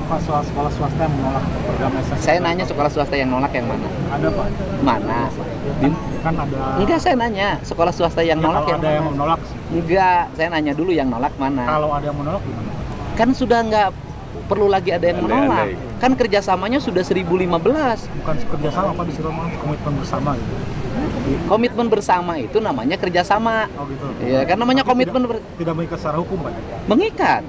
Pak soal sekolah swasta yang menolak program SSNM? Saya nanya sekolah swasta yang nolak yang mana? Ada Pak. Mana? Kan ada. Enggak, saya nanya sekolah swasta yang Ya, nolak kalau yang ada yang mana? menolak. Enggak, saya nanya dulu yang nolak mana. Kalau ada yang menolak gimana? Kan sudah nggak perlu lagi ada yang menolak. Kan kerjasamanya sudah 1015. Bukan kerjasama Pak, disuruh komitmen bersama gitu. Komitmen bersama itu namanya kerjasama. Oh gitu. Iya, kan namanya Tapi komitmen tidak mengikat secara hukum Pak. mengikat.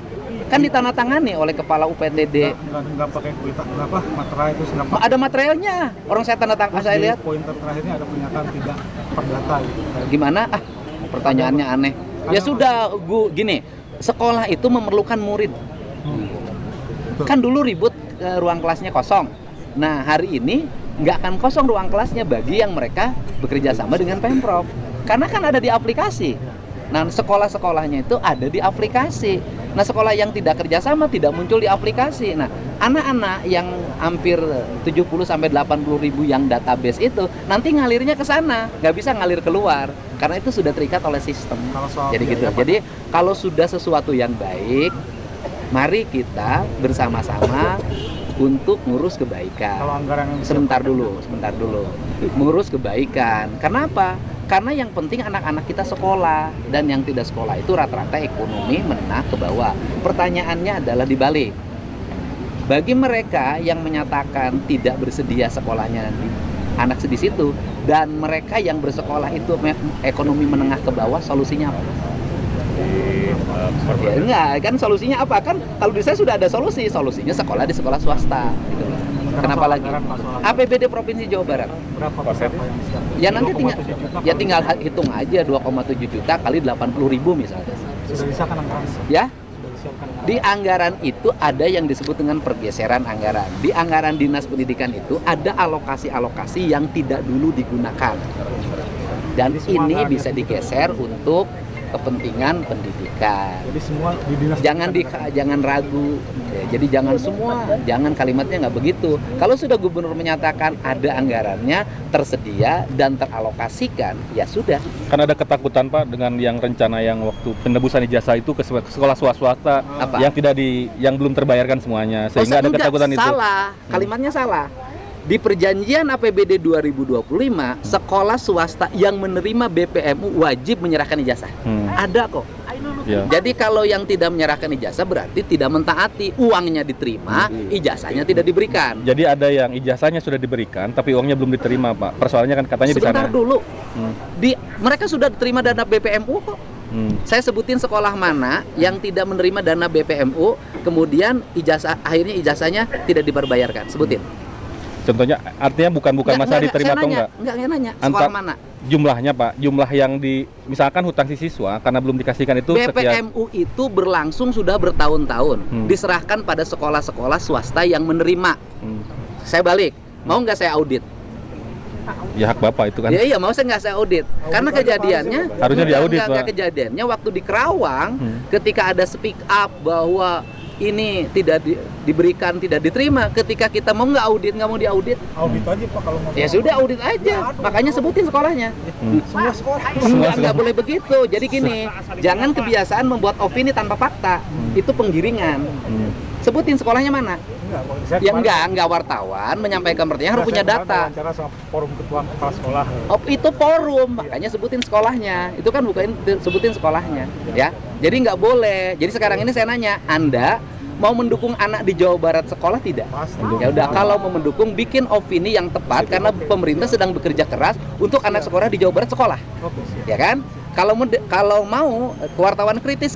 Kan ditandatangani oleh kepala UPTD. Nggak pakai kualitas apa materai itu nggak pakai. Ada materialnya. Orang saya tanda tangan, saya lihat. Poin terakhirnya ada pernyataan tidak perdata gitu. Gimana? Pertanyaannya aneh. Ya sudah, gini. Sekolah itu memerlukan murid. Betul. Kan dulu ribut ruang kelasnya kosong. Nah, hari ini nggak akan kosong ruang kelasnya bagi yang mereka bekerja sama dengan Pemprov. Karena kan ada di aplikasi. Nah, sekolah-sekolahnya itu ada di aplikasi. Nah, sekolah yang tidak kerjasama tidak muncul di aplikasi. Nah, anak-anak yang hampir 70-80 ribu yang database itu nanti ngalirnya ke sana, nggak bisa ngalir keluar karena itu sudah terikat oleh sistem. Jadi gitu. Jadi kalau sudah sesuatu yang baik, mari kita bersama-sama untuk ngurus kebaikan. Kalau anggaran yang sebentar dulu. Ngurus kebaikan. Kenapa? Karena yang penting anak-anak kita sekolah, dan yang tidak sekolah itu rata-rata ekonomi menengah ke bawah. Pertanyaannya adalah dibalik. Bagi mereka yang menyatakan tidak bersedia sekolahnya anak di situ, dan mereka yang bersekolah itu ekonomi menengah ke bawah, solusinya apa? Ya enggak, kan solusinya apa? Kan kalau di saya sudah ada solusinya sekolah di sekolah swasta gitu. Kenapa lagi? APBD Provinsi Jawa Barat. Berapa persen Pak yang siap? Ya nanti tinggal hitung aja 2,7 juta kali 80 ribu misalnya. Sudah disahkan anggaran. Ya? Sudah disiapkan anggaran. Di anggaran itu ada yang disebut dengan pergeseran anggaran. Di anggaran Dinas Pendidikan itu ada alokasi-alokasi yang tidak dulu digunakan. Dan ini bisa digeser untuk kepentingan pendidikan. Jadi semua di dinas Jangan ragu. Ya, jadi jangan kalimatnya nggak begitu. Kalau sudah gubernur menyatakan ada anggarannya tersedia dan teralokasikan, ya sudah. Kan ada ketakutan Pak dengan yang rencana yang waktu penebusan ijazah itu ke sekolah swasta yang belum terbayarkan semuanya, sehingga ada ketakutan itu. Salah, kalimatnya salah. Di perjanjian APBD 2025, sekolah swasta yang menerima BPMU wajib menyerahkan ijazah. Ada kok. Ya. Jadi kalau yang tidak menyerahkan ijazah berarti tidak mentaati, uangnya diterima, ijazahnya tidak diberikan. Jadi ada yang ijazahnya sudah diberikan, tapi uangnya belum diterima Pak. Persoalannya kan katanya di sana. Sebentar dulu. Mereka sudah diterima dana BPMU kok. Saya sebutin sekolah mana yang tidak menerima dana BPMU, kemudian akhirnya ijazahnya tidak diperbayarkan. Sebutin. Contohnya, artinya bukan masalah diterima atau enggak? Enggak nanya. Sekolah mana? Jumlahnya Pak, jumlah yang misalkan hutang siswa karena belum dikasihkan itu sekian. BPMU itu berlangsung sudah bertahun-tahun, diserahkan pada sekolah-sekolah swasta yang menerima. Saya balik, mau nggak saya audit? Ya hak Bapak itu kan. Iya, mau saya audit. Karena kejadiannya harusnya diaudit Pak. Kejadiannya waktu di Kerawang, ketika ada speak up bahwa ini tidak diberikan, tidak diterima. Ketika kita mau nggak mau diaudit. Audit aja Pak kalau mau. Ya sudah, audit aja. Makanya sebutin sekolahnya. Semua sekolah. Nggak boleh begitu. Jadi gini, jangan kebiasaan membuat opini tanpa fakta. Itu penggiringan. Sebutin sekolahnya mana? Ya enggak wartawan menyampaikan pertanyaan harus punya data. Wawancara sama forum ketua kepala sekolah. Oh, itu forum, makanya sebutin sekolahnya. Itu kan bukan sebutin sekolahnya, ya. Jadi nggak boleh. Jadi sekarang ini saya nanya, Anda mau mendukung anak di Jawa Barat sekolah tidak? Ya udah, kalau mau mendukung bikin opini yang tepat karena pemerintah sedang bekerja keras untuk anak sekolah di Jawa Barat sekolah. Ya kan? Kalau mau wartawan kritis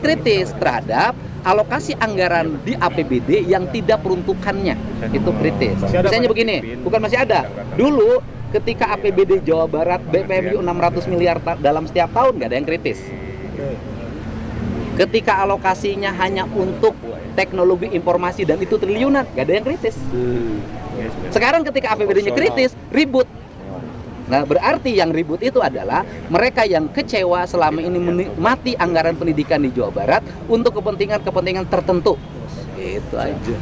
terhadap alokasi anggaran di APBD yang tidak peruntukannya, itu kritis. Misalnya begini, bukan masih ada. Dulu ketika APBD Jawa Barat BPMU 600 miliar dalam setiap tahun, nggak ada yang kritis. Ketika alokasinya hanya untuk teknologi informasi dan itu triliunan, nggak ada yang kritis. Sekarang ketika APBD-nya kritis, ribut. Nah, berarti yang ribut itu adalah mereka yang kecewa selama ini menikmati anggaran pendidikan di Jawa Barat untuk kepentingan tertentu. Itu aja.